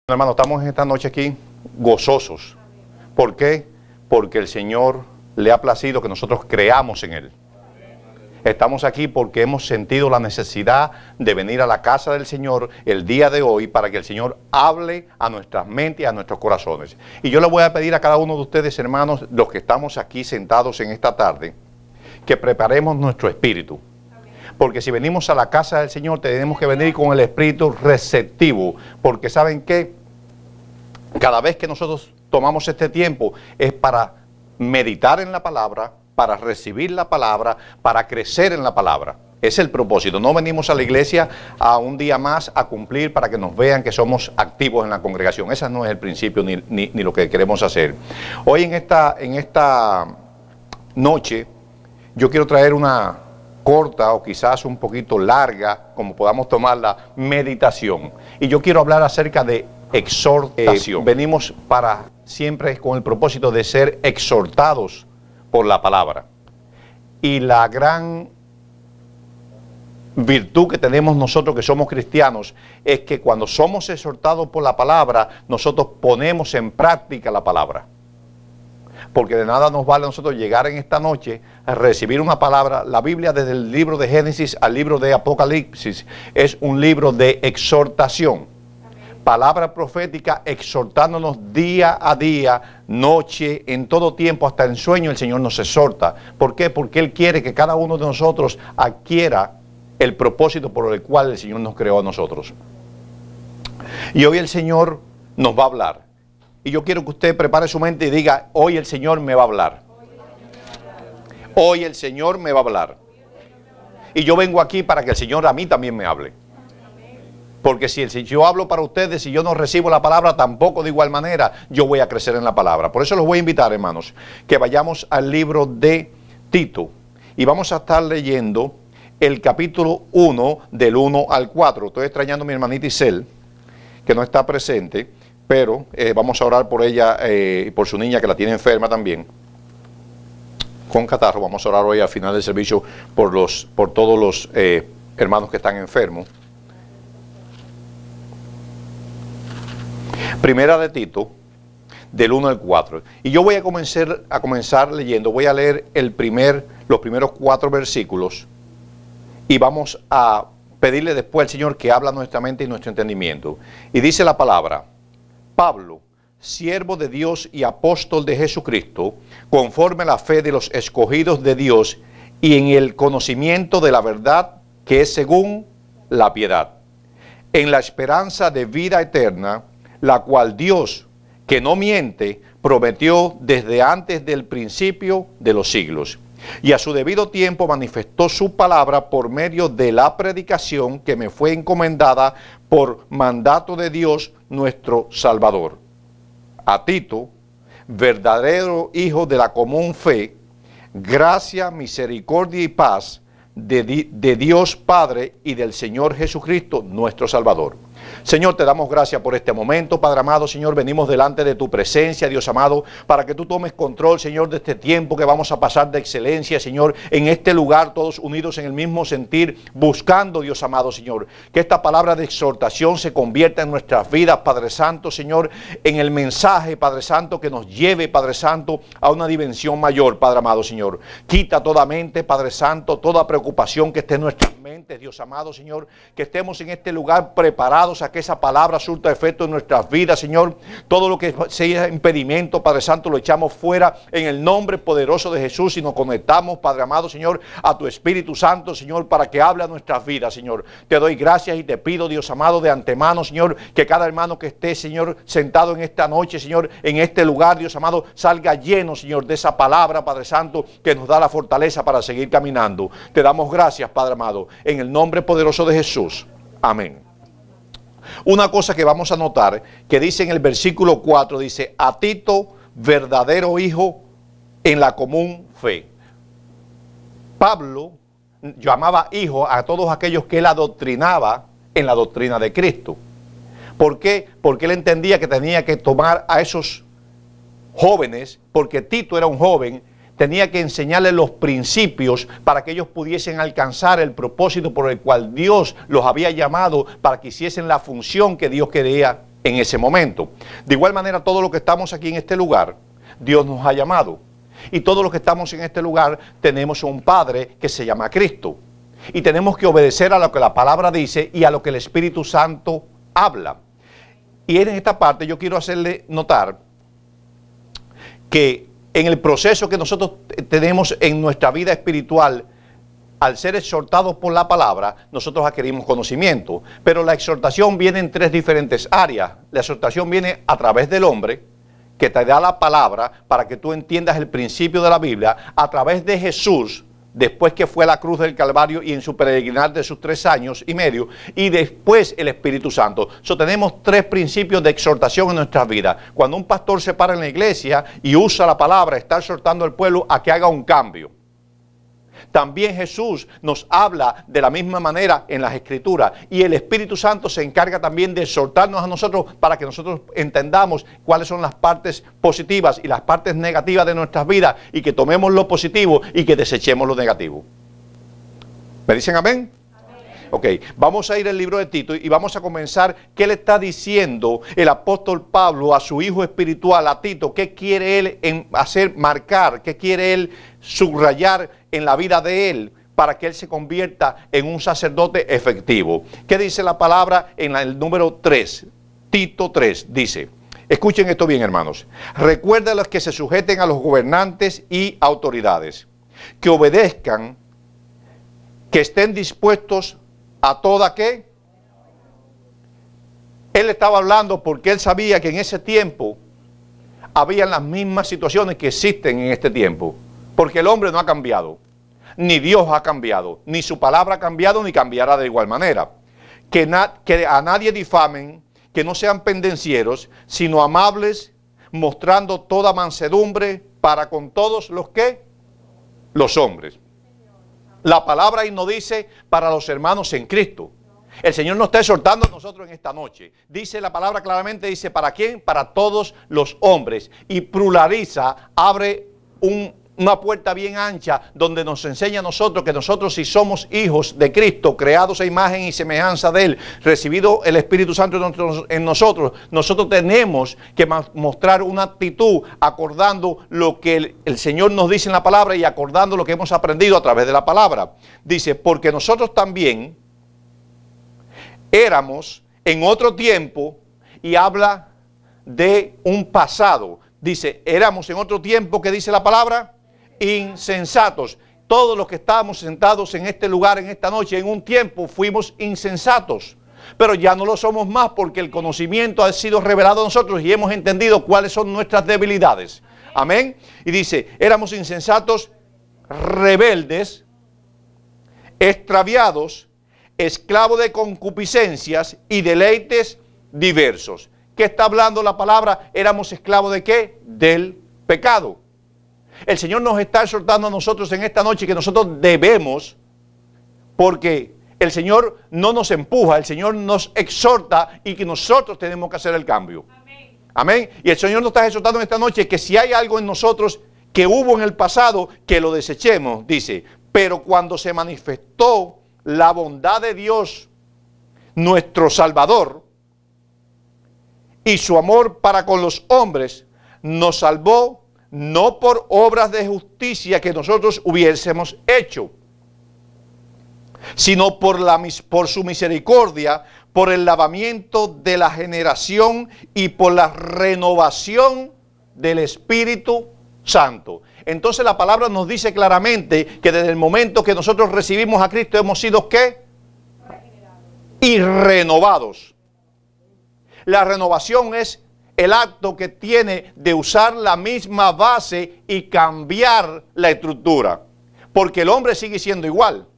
Hermano, estamos esta noche aquí gozosos. ¿Por qué? Porque el Señor le ha placido que nosotros creamos en Él. Estamos aquí porque hemos sentido la necesidad de venir a la casa del Señor el día de hoy para que el Señor hable a nuestras mentes y a nuestros corazones. Y yo le voy a pedir a cada uno de ustedes, hermanos, los que estamos aquí sentados en esta tarde, que preparemos nuestro espíritu. Porque si venimos a la casa del Señor tenemos que venir con el espíritu receptivo. Porque ¿saben qué? Cada vez que nosotros tomamos este tiempo es para meditar en la palabra, para recibir la palabra, para crecer en la palabra. Es el propósito. No venimos a la iglesia a un día más a cumplir para que nos vean que somos activos en la congregación. Ese no es el principio ni lo que queremos hacer. Hoy en esta noche yo quiero traer una corta o quizás un poquito larga, como podamos tomarla, meditación. Y yo quiero hablar acerca de exhortación. Venimos para siempre con el propósito de ser exhortados por la palabra. Y la gran virtud que tenemos nosotros que somos cristianos es que cuando somos exhortados por la palabra, nosotros ponemos en práctica la palabra. Porque de nada nos vale a nosotros llegar en esta noche a recibir una palabra. La Biblia, desde el libro de Génesis al libro de Apocalipsis, es un libro de exhortación. Palabra profética exhortándonos día a día, noche, en todo tiempo, hasta en sueño el Señor nos exhorta. ¿Por qué? Porque Él quiere que cada uno de nosotros adquiera el propósito por el cual el Señor nos creó a nosotros. Y hoy el Señor nos va a hablar. Y yo quiero que usted prepare su mente y diga, hoy el Señor me va a hablar. Hoy el Señor me va a hablar. Y yo vengo aquí para que el Señor a mí también me hable. Porque si yo hablo para ustedes y yo no recibo la palabra, tampoco de igual manera yo voy a crecer en la palabra. Por eso los voy a invitar, hermanos, que vayamos al libro de Tito. Y vamos a estar leyendo el capítulo 1, del 1 al 4. Estoy extrañando a mi hermanita Isel, que no está presente, pero vamos a orar por ella y por su niña que la tiene enferma también, con catarro. Vamos a orar hoy al final del servicio por todos los hermanos que están enfermos. Primera de Tito, del 1 al 4. Y yo voy a comenzar leyendo. Voy a leer los primeros 4 versículos. Y vamos a pedirle después al Señor que habla nuestra mente y nuestro entendimiento. Y dice la palabra: Pablo, siervo de Dios y apóstol de Jesucristo, conforme a la fe de los escogidos de Dios y en el conocimiento de la verdad que es según la piedad, en la esperanza de vida eterna, la cual Dios, que no miente, prometió desde antes del principio de los siglos. Y a su debido tiempo manifestó su palabra por medio de la predicación que me fue encomendada por mandato de Dios nuestro Salvador. A Tito, verdadero hijo de la común fe, gracia, misericordia y paz de Dios Padre y del Señor Jesucristo nuestro Salvador. Señor, te damos gracias por este momento, Padre amado. Señor, venimos delante de tu presencia, Dios amado, para que tú tomes control, Señor, de este tiempo que vamos a pasar de excelencia, Señor, en este lugar, todos unidos en el mismo sentir, buscando, Dios amado, Señor, que esta palabra de exhortación se convierta en nuestras vidas, Padre Santo, Señor, en el mensaje, Padre Santo, que nos lleve, Padre Santo, a una dimensión mayor, Padre amado, Señor. Quita toda mente, Padre Santo, toda preocupación que esté en nuestras mentes, Dios amado, Señor, que estemos en este lugar preparados a que esa palabra surta efecto en nuestras vidas, Señor. Todo lo que sea impedimento, Padre Santo, lo echamos fuera en el nombre poderoso de Jesús y nos conectamos, Padre amado, Señor, a tu Espíritu Santo, Señor, para que hable a nuestras vidas, Señor. Te doy gracias y te pido, Dios amado, de antemano, Señor, que cada hermano que esté, Señor, sentado en esta noche, Señor, en este lugar, Dios amado, salga lleno, Señor, de esa palabra, Padre Santo, que nos da la fortaleza para seguir caminando. Te damos gracias, Padre amado, en el nombre poderoso de Jesús. Amén. Una cosa que vamos a notar, que dice en el versículo 4, dice, a Tito, verdadero hijo en la común fe. Pablo llamaba hijo a todos aquellos que él adoctrinaba en la doctrina de Cristo. ¿Por qué? Porque él entendía que tenía que tomar a esos jóvenes, porque Tito era un joven, tenía que enseñarles los principios para que ellos pudiesen alcanzar el propósito por el cual Dios los había llamado para que hiciesen la función que Dios quería en ese momento. De igual manera, todos los que estamos aquí en este lugar, Dios nos ha llamado. Y todos los que estamos en este lugar tenemos un Padre que se llama Cristo. Y tenemos que obedecer a lo que la palabra dice y a lo que el Espíritu Santo habla. Y en esta parte yo quiero hacerle notar que en el proceso que nosotros tenemos en nuestra vida espiritual, al ser exhortados por la palabra, nosotros adquirimos conocimiento. Pero la exhortación viene en tres diferentes áreas. La exhortación viene a través del hombre, que te da la palabra para que tú entiendas el principio de la Biblia, a través de Jesús, después que fue a la cruz del Calvario y en su peregrinar de sus 3 años y medio, y después el Espíritu Santo. Tenemos tres principios de exhortación en nuestras vidas. Cuando un pastor se para en la iglesia y usa la palabra, está exhortando al pueblo a que haga un cambio. También Jesús nos habla de la misma manera en las Escrituras, y el Espíritu Santo se encarga también de exhortarnos a nosotros para que nosotros entendamos cuáles son las partes positivas y las partes negativas de nuestras vidas, y que tomemos lo positivo y que desechemos lo negativo. ¿Me dicen amén? Ok, vamos a ir al libro de Tito y vamos a comenzar. ¿Qué le está diciendo el apóstol Pablo a su hijo espiritual, a Tito? ¿Qué quiere él hacer, marcar? ¿Qué quiere él subrayar en la vida de él para que él se convierta en un sacerdote efectivo? ¿Qué dice la palabra en el número 3? Tito 3 dice, escuchen esto bien, hermanos. Recuerda a los que se sujeten a los gobernantes y autoridades, que obedezcan, que estén dispuestos a toda ¿qué? Él estaba hablando porque él sabía que en ese tiempo habían las mismas situaciones que existen en este tiempo. Porque el hombre no ha cambiado, ni Dios ha cambiado, ni su palabra ha cambiado, ni cambiará de igual manera. Que a nadie difamen, que no sean pendencieros, sino amables, mostrando toda mansedumbre para con todos los que, los hombres. La palabra ahí no dice para los hermanos en Cristo. El Señor nos está exhortando a nosotros en esta noche. Dice la palabra claramente, dice, ¿para quién? Para todos los hombres. Y pluraliza, abre una puerta bien ancha donde nos enseña a nosotros que nosotros, si somos hijos de Cristo, creados a imagen y semejanza de Él, recibido el Espíritu Santo en nosotros, nosotros tenemos que mostrar una actitud acordando lo que el Señor nos dice en la palabra y acordando lo que hemos aprendido a través de la palabra. Dice, porque nosotros también éramos en otro tiempo, y habla de un pasado. Dice, éramos en otro tiempo, que dice la palabra, insensatos. Todos los que estábamos sentados en este lugar en esta noche, en un tiempo fuimos insensatos, pero ya no lo somos más porque el conocimiento ha sido revelado a nosotros y hemos entendido cuáles son nuestras debilidades. Amén. Y dice, éramos insensatos, rebeldes, extraviados, esclavos de concupiscencias y deleites diversos. ¿Qué está hablando la palabra? Éramos esclavos de ¿qué? Del pecado. El Señor nos está exhortando a nosotros en esta noche que nosotros debemos, porque el Señor no nos empuja, el Señor nos exhorta y que nosotros tenemos que hacer el cambio. Amén. Amén. Y el Señor nos está exhortando en esta noche que si hay algo en nosotros que hubo en el pasado, que lo desechemos, dice. Pero cuando se manifestó la bondad de Dios, nuestro Salvador, y su amor para con los hombres, nos salvó no por obras de justicia que nosotros hubiésemos hecho, sino por su misericordia, por el lavamiento de la generación y por la renovación del Espíritu Santo. Entonces la palabra nos dice claramente que desde el momento que nosotros recibimos a Cristo hemos sido ¿qué? Y renovados. La renovación es el acto que tiene de usar la misma base y cambiar la estructura. Porque el hombre sigue siendo igual.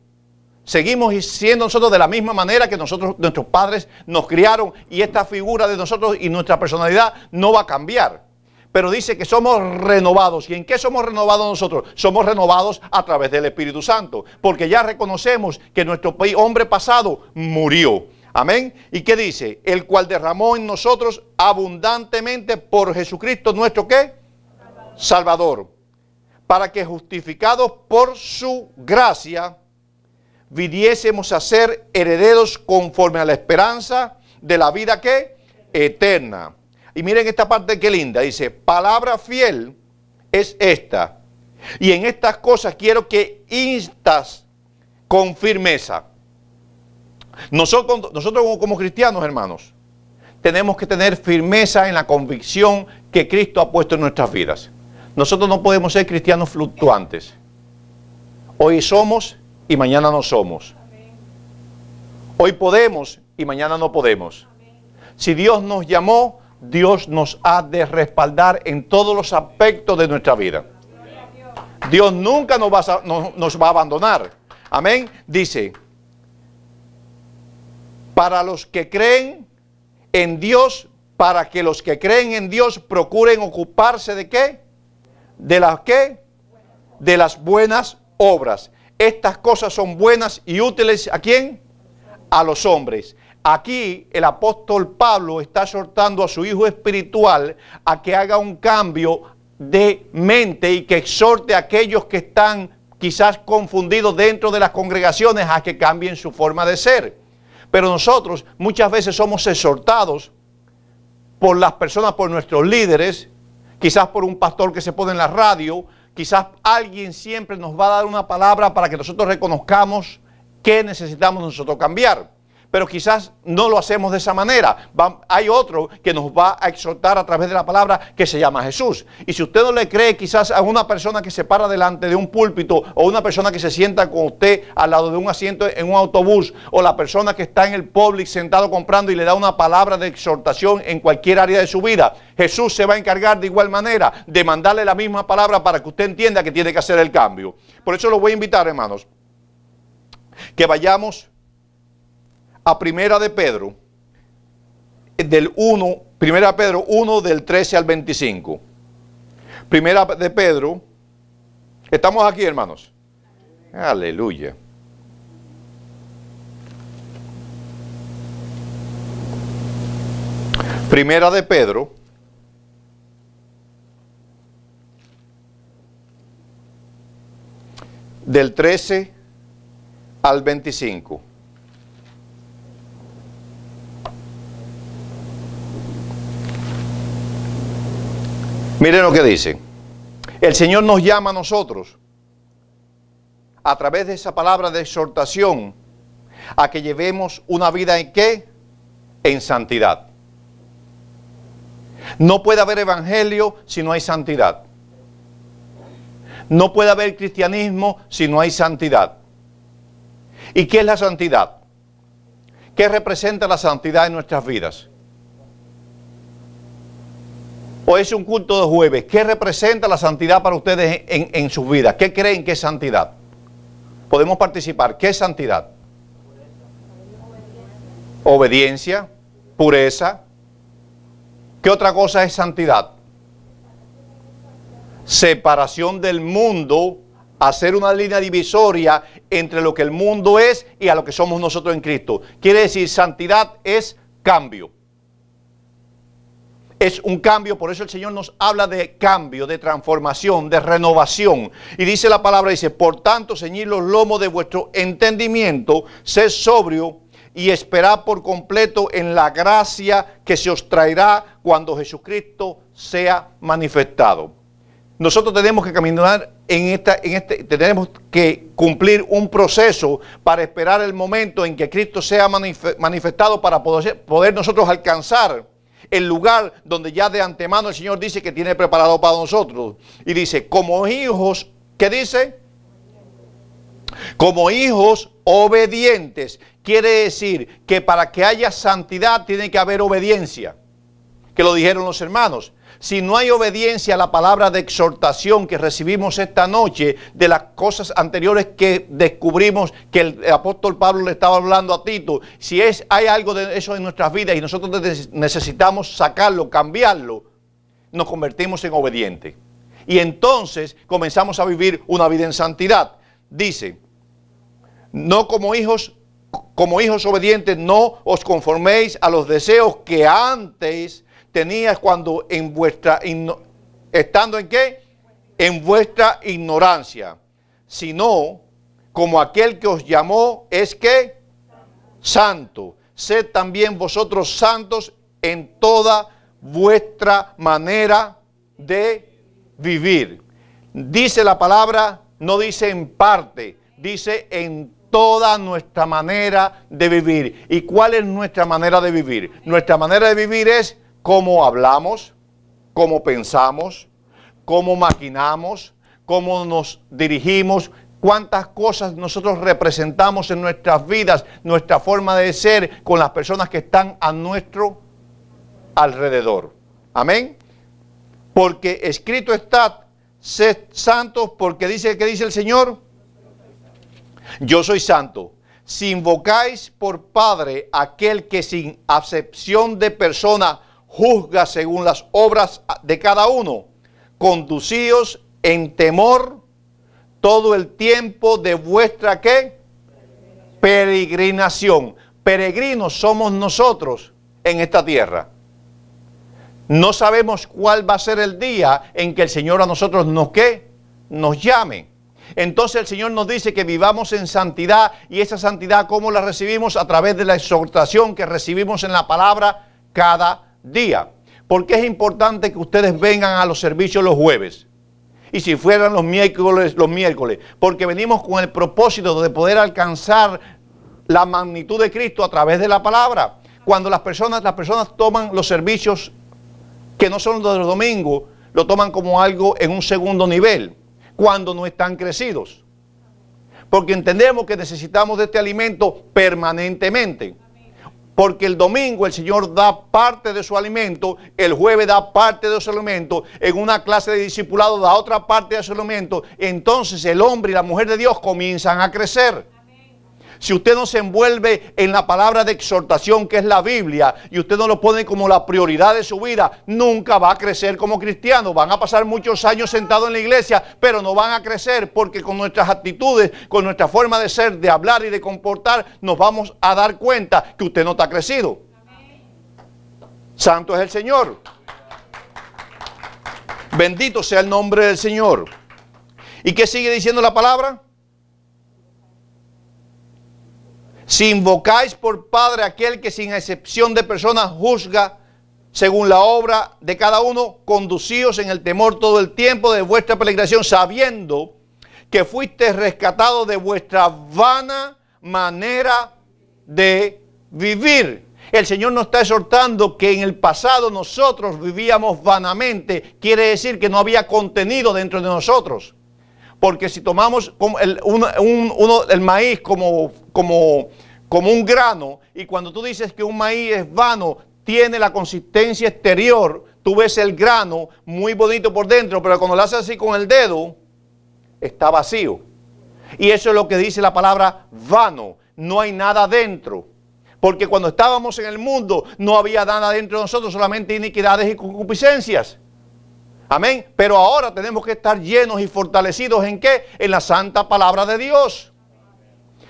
Seguimos siendo nosotros de la misma manera que nuestros padres nos criaron, y esta figura de nosotros y nuestra personalidad no va a cambiar. Pero dice que somos renovados. ¿Y en qué somos renovados nosotros? Somos renovados a través del Espíritu Santo. Porque ya reconocemos que nuestro hombre pasado murió. Amén. ¿Y qué dice? El cual derramó en nosotros abundantemente por Jesucristo nuestro ¿qué? Salvador. Para que justificados por su gracia viniésemos a ser herederos conforme a la esperanza de la vida ¿qué? eterna. Y miren esta parte que linda, dice, palabra fiel es esta. Y en estas cosas quiero que instas con firmeza. Nosotros como cristianos, hermanos, tenemos que tener firmeza en la convicción que Cristo ha puesto en nuestras vidas. Nosotros no podemos ser cristianos fluctuantes. Hoy somos y mañana no somos. Hoy podemos y mañana no podemos. Si Dios nos llamó, Dios nos ha de respaldar en todos los aspectos de nuestra vida. Dios nunca nos va a abandonar. Amén. Dice, para los que creen en Dios, para que los que creen en Dios procuren ocuparse ¿de qué? ¿De las qué? De las buenas obras. Estas cosas son buenas y útiles ¿a quién? A los hombres. Aquí el apóstol Pablo está exhortando a su hijo espiritual a que haga un cambio de mente y que exhorte a aquellos que están quizás confundidos dentro de las congregaciones a que cambien su forma de ser. Pero nosotros muchas veces somos exhortados por las personas, por nuestros líderes, quizás por un pastor que se pone en la radio, quizás alguien siempre nos va a dar una palabra para que nosotros reconozcamos qué necesitamos nosotros cambiar. Pero quizás no lo hacemos de esa manera. Hay otro que nos va a exhortar a través de la palabra que se llama Jesús. Y si usted no le cree quizás a una persona que se para delante de un púlpito o una persona que se sienta con usted al lado de un asiento en un autobús o la persona que está en el Publix sentado comprando y le da una palabra de exhortación en cualquier área de su vida, Jesús se va a encargar de igual manera de mandarle la misma palabra para que usted entienda que tiene que hacer el cambio. Por eso los voy a invitar, hermanos, que vayamos a Primera de Pedro, Primera Pedro 1 del 13 al 25. Primera de Pedro, estamos aquí, hermanos. Aleluya. Primera de Pedro, del 13 al 25. Miren lo que dice. El Señor nos llama a nosotros, a través de esa palabra de exhortación, a que llevemos una vida en ¿qué? En santidad. No puede haber evangelio si no hay santidad. No puede haber cristianismo si no hay santidad. ¿Y qué es la santidad? ¿Qué representa la santidad en nuestras vidas? ¿O es un culto de jueves? ¿Qué representa la santidad para ustedes en sus vidas? ¿Qué creen que es santidad? Podemos participar. ¿Qué es santidad? Obediencia, pureza. ¿Qué otra cosa es santidad? Separación del mundo, hacer una línea divisoria entre lo que el mundo es y a lo que somos nosotros en Cristo. Quiere decir, santidad es cambio. Es un cambio, por eso el Señor nos habla de cambio, de transformación, de renovación. Y dice la palabra, dice, por tanto, ceñid los lomos de vuestro entendimiento, sed sobrio y esperad por completo en la gracia que se os traerá cuando Jesucristo sea manifestado. Nosotros tenemos que caminar tenemos que cumplir un proceso para esperar el momento en que Cristo sea manifestado para poder nosotros alcanzar el lugar donde ya de antemano el Señor dice que tiene preparado para nosotros. Y dice, como hijos, ¿qué dice? Como hijos obedientes. Quiere decir que para que haya santidad tiene que haber obediencia. Que lo dijeron los hermanos. Si no hay obediencia a la palabra de exhortación que recibimos esta noche, de las cosas anteriores que descubrimos que el apóstol Pablo le estaba hablando a Tito, si hay algo de eso en nuestras vidas y nosotros necesitamos sacarlo, cambiarlo, nos convertimos en obedientes. Y entonces comenzamos a vivir una vida en santidad. Dice, no como hijos obedientes, no os conforméis a los deseos que antes tenías cuando estando en qué? En vuestra ignorancia, sino como aquel que os llamó es que santo. Sed también vosotros santos en toda vuestra manera de vivir. Dice la palabra, no dice en parte, dice en toda nuestra manera de vivir. ¿Y cuál es nuestra manera de vivir? Nuestra manera de vivir es cómo hablamos, cómo pensamos, cómo maquinamos, cómo nos dirigimos, cuántas cosas nosotros representamos en nuestras vidas, nuestra forma de ser con las personas que están a nuestro alrededor. Amén. Porque escrito está, sed santos, porque dice, ¿qué dice el Señor? Yo soy santo. Si invocáis por Padre aquel que sin acepción de persona juzga según las obras de cada uno, conducíos en temor todo el tiempo de vuestra ¿qué? Peregrinación. Peregrinos somos nosotros en esta tierra. No sabemos cuál va a ser el día en que el Señor a nosotros nos llame. Entonces el Señor nos dice que vivamos en santidad, y esa santidad, ¿cómo la recibimos? A través de la exhortación que recibimos en la palabra cada día. ¿Por qué es importante que ustedes vengan a los servicios los jueves? Y si fueran los miércoles, porque venimos con el propósito de poder alcanzar la magnitud de Cristo a través de la palabra. Cuando las personas toman los servicios que no son los de los domingos, lo toman como algo en un segundo nivel, cuando no están crecidos. Porque entendemos que necesitamos de este alimento permanentemente. Porque el domingo el Señor da parte de su alimento, el jueves da parte de su alimento, en una clase de discipulado da otra parte de su alimento. Entonces el hombre y la mujer de Dios comienzan a crecer. Si usted no se envuelve en la palabra de exhortación que es la Biblia, y usted no lo pone como la prioridad de su vida, nunca va a crecer como cristiano. Van a pasar muchos años sentados en la iglesia, pero no van a crecer, porque con nuestras actitudes, con nuestra forma de ser, de hablar y de comportar, nos vamos a dar cuenta que usted no está crecido. Santo es el Señor. Bendito sea el nombre del Señor. ¿Y qué sigue diciendo la palabra? Si invocáis por Padre aquel que sin excepción de personas juzga según la obra de cada uno, conducíos en el temor todo el tiempo de vuestra peregrinación, sabiendo que fuisteis rescatados de vuestra vana manera de vivir. El Señor nos está exhortando que en el pasado nosotros vivíamos vanamente. Quiere decir que no había contenido dentro de nosotros. Porque si tomamos el maíz como un grano, y cuando tú dices que un maíz es vano, tiene la consistencia exterior, tú ves el grano muy bonito por dentro, pero cuando lo haces así con el dedo, está vacío. Y eso es lo que dice la palabra vano, no hay nada dentro. Porque cuando estábamos en el mundo, no había nada dentro de nosotros, solamente iniquidades y concupiscencias. Amén. Pero ahora tenemos que estar llenos y fortalecidos ¿en qué? En la santa palabra de Dios.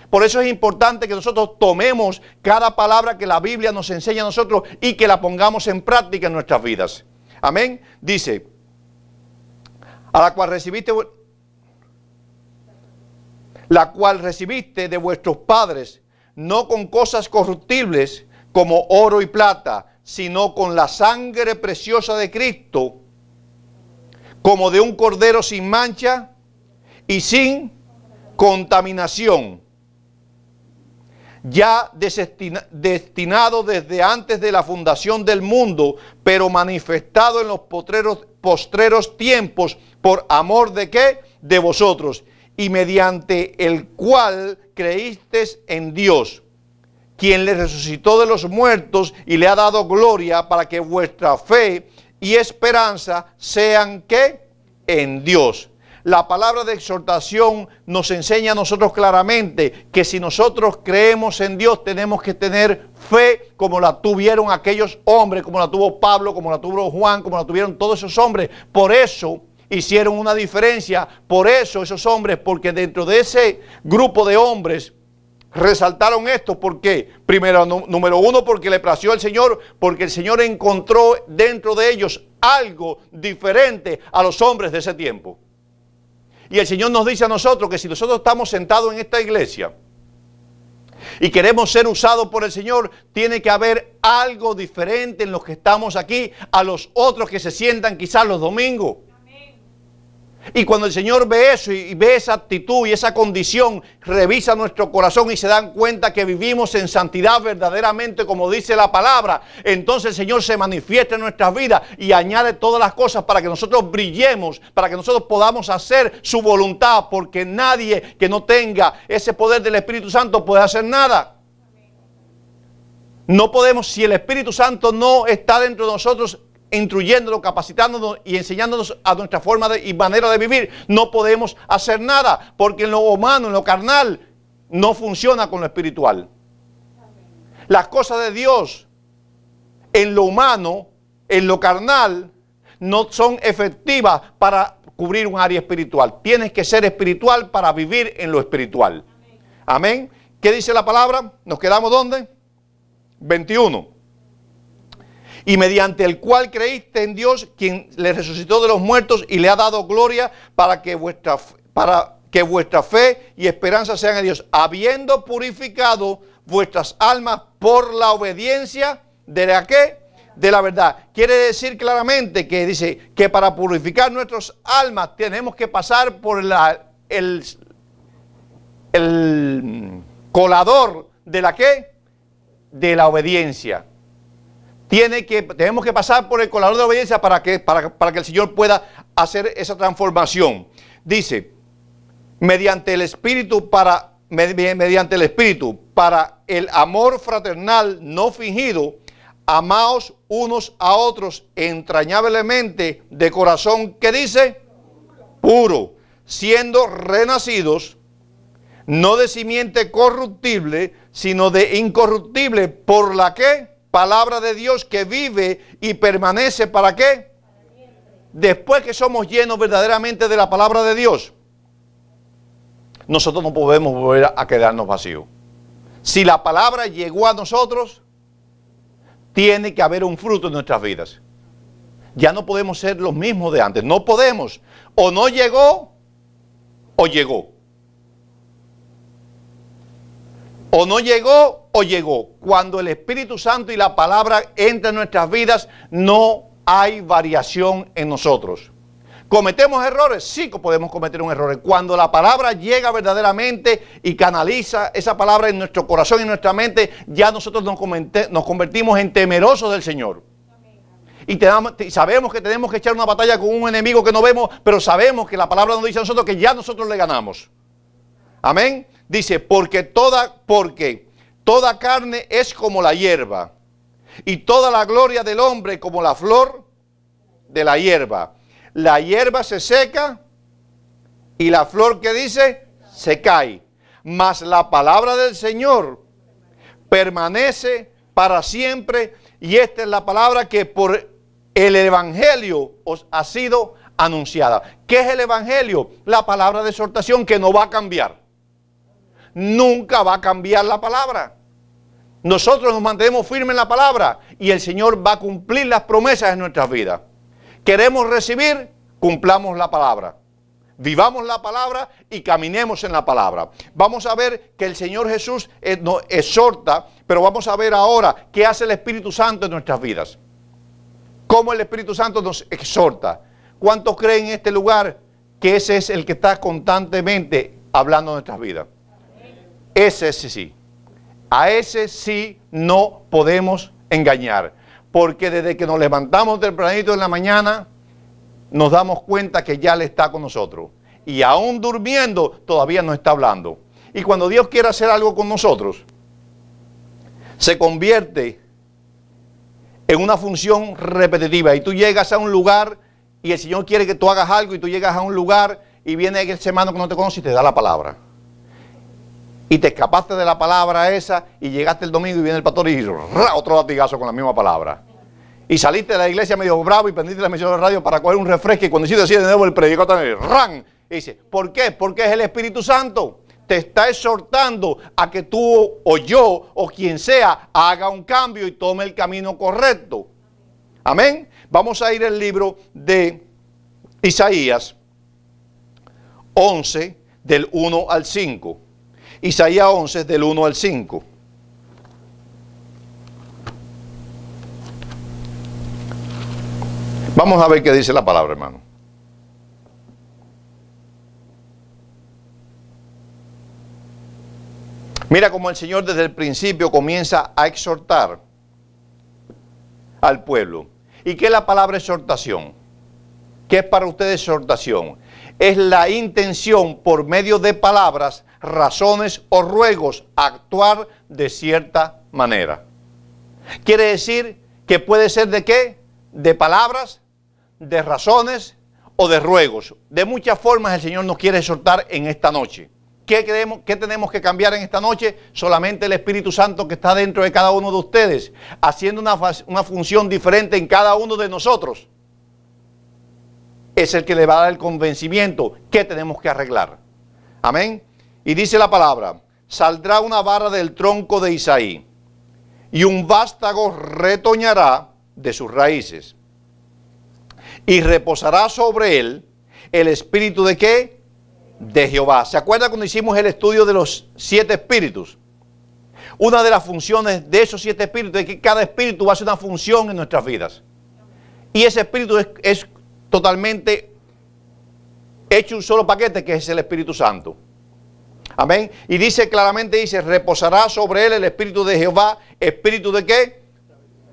Por eso es importante que nosotros tomemos cada palabra que la Biblia nos enseña a nosotros y que la pongamos en práctica en nuestras vidas. Amén. Dice, a la cual recibiste de vuestros padres, no con cosas corruptibles como oro y plata, sino con la sangre preciosa de Cristo, como de un cordero sin mancha y sin contaminación, ya destinado desde antes de la fundación del mundo, pero manifestado en los postreros tiempos, por amor de ¿qué? De vosotros, y mediante el cual creísteis en Dios, quien le resucitó de los muertos y le ha dado gloria, para que vuestra fe y esperanza sean ¿qué? En Dios. La palabra de exhortación nos enseña a nosotros claramente que si nosotros creemos en Dios, tenemos que tener fe como la tuvieron aquellos hombres, como la tuvo Pablo, como la tuvo Juan, como la tuvieron todos esos hombres. Por eso hicieron una diferencia, por eso esos hombres, porque dentro de ese grupo de hombres resaltaron esto. ¿Por qué? Primero, número uno, porque le plació al Señor, porque el Señor encontró dentro de ellos algo diferente a los hombres de ese tiempo. Y el Señor nos dice a nosotros que si nosotros estamos sentados en esta iglesia y queremos ser usados por el Señor, tiene que haber algo diferente en los que estamos aquí a los otros que se sientan quizás los domingos. Y cuando el Señor ve eso y ve esa actitud y esa condición, revisa nuestro corazón y se dan cuenta que vivimos en santidad verdaderamente como dice la palabra, entonces el Señor se manifiesta en nuestras vidas y añade todas las cosas para que nosotros brillemos, para que nosotros podamos hacer su voluntad, porque nadie que no tenga ese poder del Espíritu Santo puede hacer nada. No podemos, si el Espíritu Santo no está dentro de nosotros, instruyéndonos, capacitándonos y enseñándonos a nuestra forma y manera de vivir, no podemos hacer nada, porque en lo humano, en lo carnal, no funciona con lo espiritual. Las cosas de Dios, en lo humano, en lo carnal, no son efectivas para cubrir un área espiritual. Tienes que ser espiritual para vivir en lo espiritual. Amén. ¿Qué dice la palabra? ¿Nos quedamos dónde? 21. Y mediante el cual creíste en Dios, quien le resucitó de los muertos y le ha dado gloria para que vuestra fe y esperanza sean en Dios, habiendo purificado vuestras almas por la obediencia de la ¿qué? De la verdad. Quiere decir claramente que dice que para purificar nuestras almas tenemos que pasar por el colador de la ¿qué? De la obediencia. Tenemos que pasar por el colador de la obediencia para que el Señor pueda hacer esa transformación. Dice, mediante el Espíritu para el amor fraternal no fingido, amaos unos a otros entrañablemente de corazón, ¿qué dice? Puro, siendo renacidos, no de simiente corruptible, sino de incorruptible, por la que palabra de Dios que vive y permanece, ¿para qué? Después que somos llenos verdaderamente de la palabra de Dios, nosotros no podemos volver a quedarnos vacíos. Si la palabra llegó a nosotros, tiene que haber un fruto en nuestras vidas. Ya no podemos ser los mismos de antes. No podemos. O no llegó, o llegó. O no llegó o llegó. Cuando el Espíritu Santo y la palabra entran en nuestras vidas, no hay variación en nosotros. ¿Cometemos errores? Sí que podemos cometer un error. Cuando la palabra llega verdaderamente y canaliza esa palabra en nuestro corazón y en nuestra mente, ya nosotros nos convertimos en temerosos del Señor. Y sabemos que tenemos que echar una batalla con un enemigo que no vemos, pero sabemos que la palabra nos dice a nosotros que ya nosotros le ganamos. Amén. Dice, porque toda carne es como la hierba, y toda la gloria del hombre como la flor de la hierba. La hierba se seca, y la flor, ¿qué dice? Se cae. Mas la palabra del Señor permanece para siempre, y esta es la palabra que por el Evangelio os ha sido anunciada. ¿Qué es el Evangelio? La palabra de exhortación que no va a cambiar. Nunca va a cambiar la palabra. Nosotros nos mantenemos firmes en la palabra y el Señor va a cumplir las promesas en nuestras vidas. Queremos recibir, cumplamos la palabra. Vivamos la palabra y caminemos en la palabra. Vamos a ver que el Señor Jesús nos exhorta, pero vamos a ver ahora qué hace el Espíritu Santo en nuestras vidas. Cómo el Espíritu Santo nos exhorta. ¿Cuántos creen en este lugar que ese es el que está constantemente hablando de nuestras vidas? Ese sí. A ese sí no podemos engañar. Porque desde que nos levantamos tempranito en la mañana, nos damos cuenta que ya Él está con nosotros. Y aún durmiendo, todavía nos está hablando. Y cuando Dios quiere hacer algo con nosotros, se convierte en una función repetitiva. Y tú llegas a un lugar y el Señor quiere que tú hagas algo y tú llegas a un lugar y viene el hermano que no te conoce y te da la palabra. Y te escapaste de la palabra esa y llegaste el domingo y viene el pastor y otro latigazo con la misma palabra. Y saliste de la iglesia medio bravo y prendiste la emisión de radio para coger un refresco y cuando hiciste así de nuevo el predicador también, ¡ran! Y dice, ¿por qué? Porque es el Espíritu Santo. Te está exhortando a que tú o yo o quien sea haga un cambio y tome el camino correcto. Amén. Vamos a ir al libro de Isaías 11 del 1 al 5. Isaías 11 del 1 al 5. Vamos a ver qué dice la palabra, hermano. Mira cómo el Señor desde el principio comienza a exhortar al pueblo. ¿Y qué es la palabra exhortación? ¿Qué es para ustedes exhortación? Es la intención por medio de palabras, razones o ruegos actuar de cierta manera. Quiere decir que puede ser ¿de qué? De palabras, de razones o de ruegos. De muchas formas el Señor nos quiere exhortar en esta noche. ¿Qué tenemos que cambiar en esta noche? Solamente el Espíritu Santo que está dentro de cada uno de ustedes, haciendo una función diferente en cada uno de nosotros. Es el que le va a dar el convencimiento que tenemos que arreglar. Amén. Y dice la palabra, saldrá una vara del tronco de Isaí, y un vástago retoñará de sus raíces. Y reposará sobre él el espíritu ¿de qué? De Jehová. ¿Se acuerdan cuando hicimos el estudio de los 7 espíritus? Una de las funciones de esos 7 espíritus es que cada espíritu hace una función en nuestras vidas. Y ese espíritu es totalmente hecho un solo paquete, que es el Espíritu Santo. Amén. Y dice claramente, dice, reposará sobre él el espíritu de Jehová. ¿Espíritu de qué?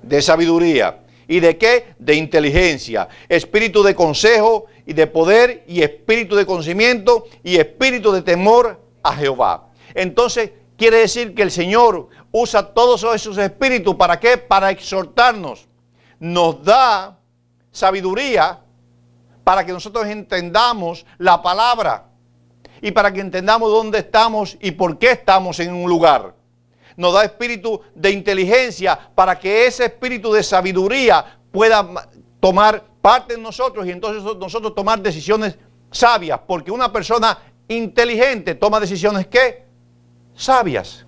De sabiduría. ¿Y de qué? De inteligencia. Espíritu de consejo y de poder y espíritu de conocimiento y espíritu de temor a Jehová. Entonces, quiere decir que el Señor usa todos esos espíritus. ¿Para qué? Para exhortarnos. Nos da sabiduría para que nosotros entendamos la palabra y para que entendamos dónde estamos y por qué estamos en un lugar. Nos da espíritu de inteligencia para que ese espíritu de sabiduría pueda tomar parte en nosotros y entonces nosotros tomar decisiones sabias, porque una persona inteligente toma decisiones ¿qué? Sabias.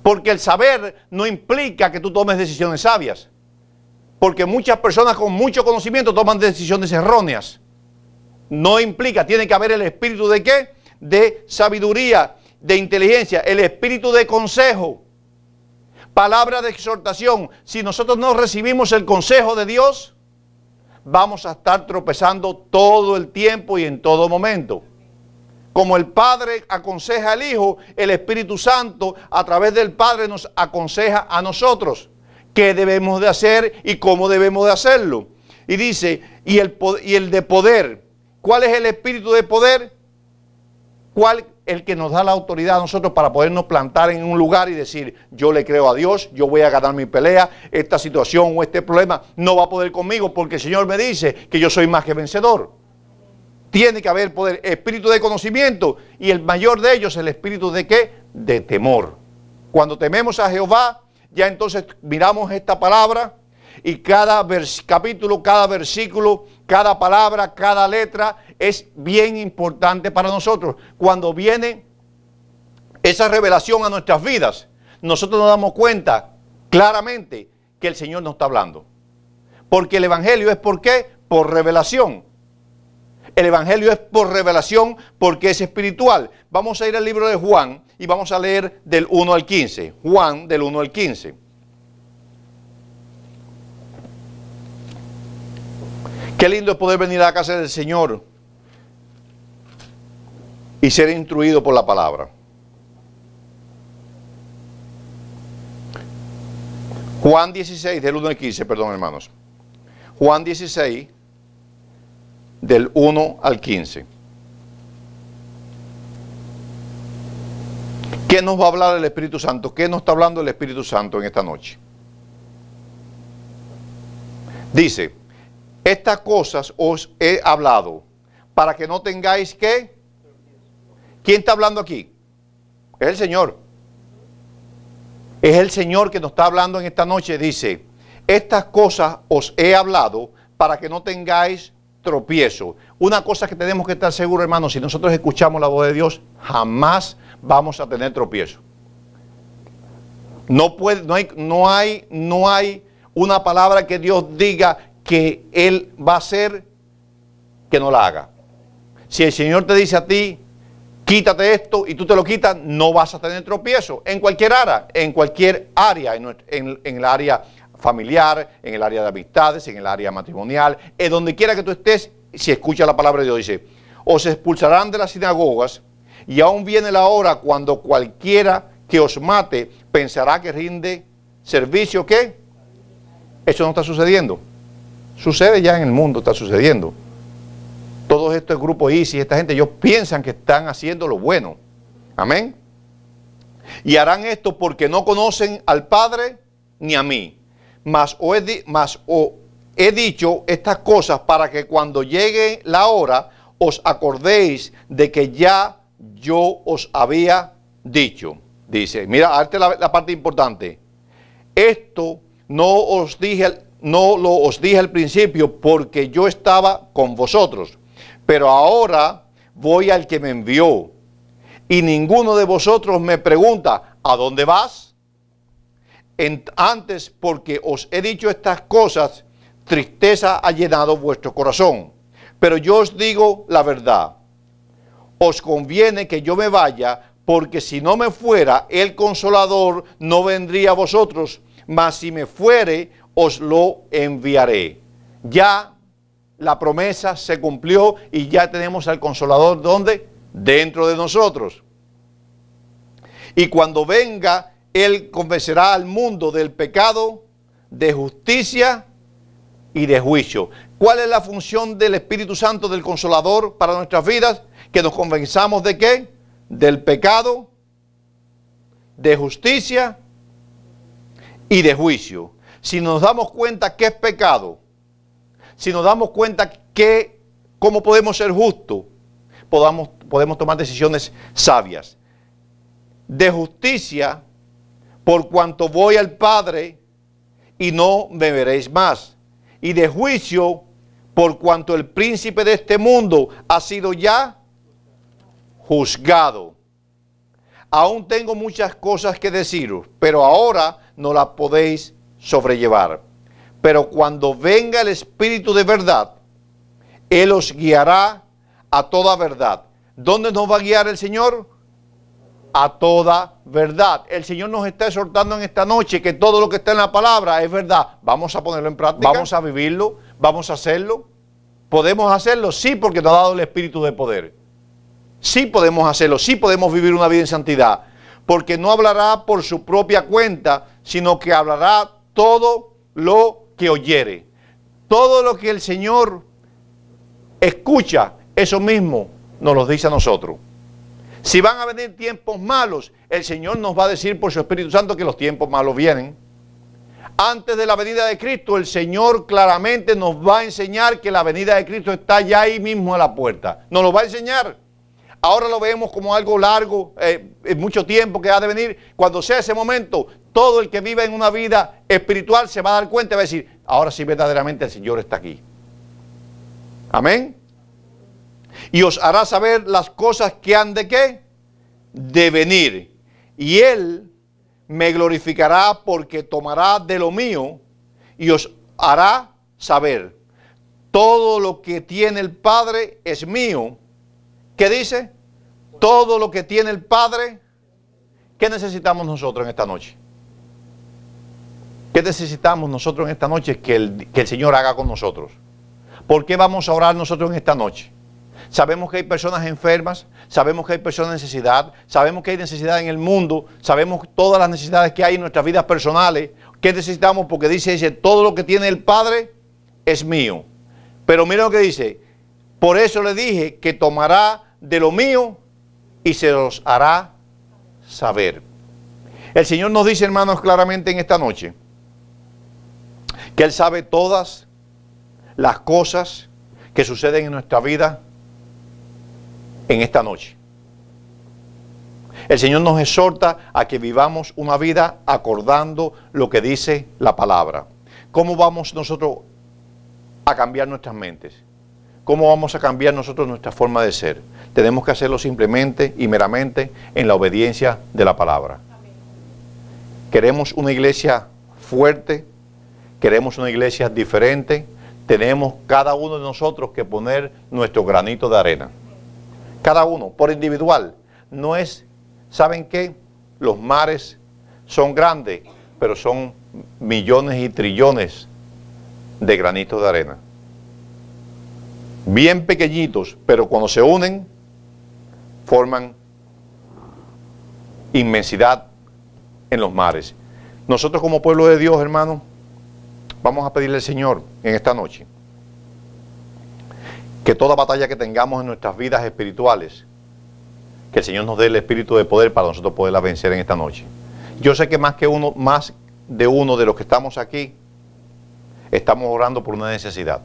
Porque el saber no implica que tú tomes decisiones sabias, porque muchas personas con mucho conocimiento toman decisiones erróneas. No implica, tiene que haber el espíritu de ¿qué? De sabiduría, de inteligencia, el espíritu de consejo. Palabra de exhortación. Si nosotros no recibimos el consejo de Dios, vamos a estar tropezando todo el tiempo y en todo momento. Como el Padre aconseja al Hijo, el Espíritu Santo a través del Padre nos aconseja a nosotros qué debemos de hacer y cómo debemos de hacerlo. Y dice, y el de poder. ¿Cuál es el espíritu de poder? ¿Cuál? El que nos da la autoridad a nosotros para podernos plantar en un lugar y decir, yo le creo a Dios, yo voy a ganar mi pelea, esta situación o este problema no va a poder conmigo porque el Señor me dice que yo soy más que vencedor. Tiene que haber poder, espíritu de conocimiento, y el mayor de ellos, el espíritu de ¿qué? De temor. Cuando tememos a Jehová, ya entonces miramos esta palabra y cada capítulo, cada versículo, cada palabra, cada letra es bien importante para nosotros. Cuando viene esa revelación a nuestras vidas, nosotros nos damos cuenta claramente que el Señor nos está hablando. Porque el Evangelio es ¿por qué? Por revelación. El Evangelio es por revelación porque es espiritual. Vamos a ir al libro de Juan y vamos a leer del 1 al 15. Juan del 1 al 15. Qué lindo es poder venir a la casa del Señor y ser instruido por la palabra. Juan 16, del 1 al 15, perdón hermanos. Juan 16, del 1 al 15. ¿Qué nos va a hablar el Espíritu Santo? ¿Qué nos está hablando el Espíritu Santo en esta noche? Dice, estas cosas os he hablado para que no tengáis que... ¿Quién está hablando aquí? Es el Señor. Es el Señor que nos está hablando en esta noche. Dice, estas cosas os he hablado para que no tengáis tropiezo. Una cosa que tenemos que estar seguros, hermanos, si nosotros escuchamos la voz de Dios, jamás vamos a tener tropiezo. No hay una palabra que Dios diga que Él va a hacer que no la haga. Si el Señor te dice a ti, quítate esto y tú te lo quitas, no vas a tener tropiezo en cualquier área, en el área familiar, en el área de amistades, en el área matrimonial, en donde quiera que tú estés, si escuchas la palabra de Dios, dice, os expulsarán de las sinagogas, y aún viene la hora cuando cualquiera que os mate pensará que rinde servicio, ¿qué? Eso no está sucediendo. Sucede ya en el mundo, está sucediendo. Todos estos grupos ISIS, esta gente, ellos piensan que están haciendo lo bueno. Amén. Y harán esto porque no conocen al Padre ni a mí. Mas os he dicho estas cosas para que cuando llegue la hora os acordéis de que ya yo os había dicho. Dice, mira, esta es la parte importante. Esto no lo os dije al principio porque yo estaba con vosotros. Pero ahora voy al que me envió. Y ninguno de vosotros me pregunta, ¿a dónde vas? Antes, porque os he dicho estas cosas, tristeza ha llenado vuestro corazón. Pero yo os digo la verdad. Os conviene que yo me vaya, porque si no me fuera, el Consolador no vendría a vosotros, mas si me fuere, os lo enviaré. Ya la promesa se cumplió y ya tenemos al Consolador, ¿dónde? Dentro de nosotros. Y cuando venga, Él convencerá al mundo del pecado, de justicia y de juicio. ¿Cuál es la función del Espíritu Santo, del Consolador para nuestras vidas? Que nos convenzamos ¿de qué? Del pecado, de justicia y de juicio. Si nos damos cuenta qué es pecado, si nos damos cuenta que cómo podemos ser justos, podemos tomar decisiones sabias. De justicia, por cuanto voy al Padre y no me veréis más. Y de juicio, por cuanto el príncipe de este mundo ha sido ya juzgado. Aún tengo muchas cosas que deciros, pero ahora no las podéis sobrellevar. Pero cuando venga el Espíritu de verdad, Él os guiará a toda verdad. ¿Dónde nos va a guiar el Señor? A toda verdad. El Señor nos está exhortando en esta noche que todo lo que está en la palabra es verdad. Vamos a ponerlo en práctica, vamos a vivirlo, vamos a hacerlo. ¿Podemos hacerlo? Sí, porque nos ha dado el Espíritu de poder. Sí podemos hacerlo, sí podemos vivir una vida en santidad. Porque no hablará por su propia cuenta, sino que hablará todo lo que oyere. Todo lo que el Señor escucha, eso mismo nos lo dice a nosotros. Si van a venir tiempos malos, el Señor nos va a decir por su Espíritu Santo que los tiempos malos vienen. Antes de la venida de Cristo, el Señor claramente nos va a enseñar que la venida de Cristo está ya ahí mismo a la puerta. Nos lo va a enseñar. Ahora lo vemos como algo largo, mucho tiempo que ha de venir. Cuando sea ese momento, todo el que vive en una vida espiritual se va a dar cuenta y va a decir, ahora sí verdaderamente el Señor está aquí. Amén. Y os hará saber las cosas que han de ¿qué? De venir. Y Él me glorificará porque tomará de lo mío y os hará saber. Todo lo que tiene el Padre es mío. ¿Qué dice? Todo lo que tiene el Padre. ¿Qué necesitamos nosotros en esta noche? ¿Qué necesitamos nosotros en esta noche que el Señor haga con nosotros? ¿Por qué vamos a orar nosotros en esta noche? Sabemos que hay personas enfermas, sabemos que hay personas en necesidad, sabemos que hay necesidad en el mundo, sabemos todas las necesidades que hay en nuestras vidas personales. ¿Qué necesitamos? Porque dice, todo lo que tiene el Padre es mío. Pero mira lo que dice, por eso le dije que tomará de lo mío y se los hará saber. El Señor nos dice, hermanos, claramente en esta noche, que Él sabe todas las cosas que suceden en nuestra vida en esta noche. El Señor nos exhorta a que vivamos una vida acordando lo que dice la palabra. ¿Cómo vamos nosotros a cambiar nuestras mentes? ¿Cómo vamos a cambiar nosotros nuestra forma de ser? Tenemos que hacerlo simplemente y meramente en la obediencia de la palabra. Queremos una iglesia fuerte, queremos una iglesia diferente. Tenemos cada uno de nosotros que poner nuestro granito de arena. Cada uno, por individual. No es, ¿saben qué? Los mares son grandes, pero son millones y trillones de granitos de arena. Bien pequeñitos, pero cuando se unen, forman inmensidad en los mares. Nosotros como pueblo de Dios, hermanos, vamos a pedirle al Señor en esta noche que toda batalla que tengamos en nuestras vidas espirituales, que el Señor nos dé el espíritu de poder para nosotros poderla vencer en esta noche. Yo sé que más de uno de los que estamos aquí, estamos orando por una necesidad.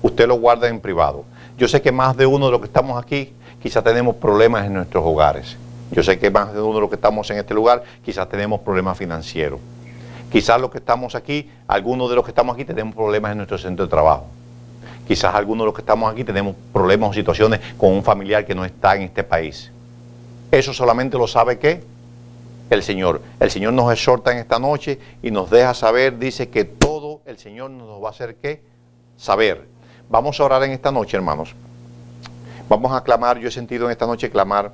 Usted lo guarda en privado. Yo sé que más de uno de los que estamos aquí, quizás tenemos problemas en nuestros hogares. Yo sé que más de uno de los que estamos en este lugar, quizás tenemos problemas financieros. Quizás los que estamos aquí, algunos de los que estamos aquí tenemos problemas en nuestro centro de trabajo. Quizás algunos de los que estamos aquí tenemos problemas o situaciones con un familiar que no está en este país. Eso solamente lo sabe ¿qué? El Señor. El Señor nos exhorta en esta noche y nos deja saber, dice que todo el Señor nos va a hacer ¿qué? Saber. Vamos a orar en esta noche, hermanos. Vamos a clamar, yo he sentido en esta noche clamar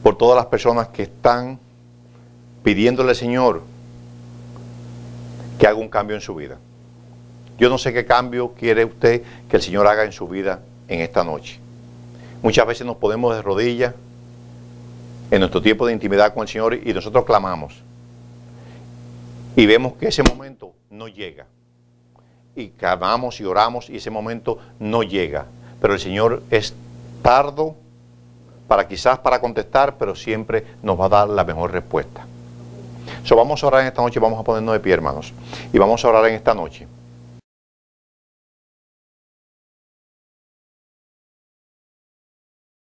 por todas las personas que están pidiéndole al Señor que haga un cambio en su vida. Yo no sé qué cambio quiere usted que el Señor haga en su vida en esta noche. Muchas veces nos ponemos de rodillas en nuestro tiempo de intimidad con el Señor y nosotros clamamos. Y vemos que ese momento no llega. Y clamamos y oramos y ese momento no llega. Pero el Señor es tardo quizás para contestar, pero siempre nos va a dar la mejor respuesta. Vamos a orar en esta noche, vamos a ponernos de pie, hermanos. Y vamos a orar en esta noche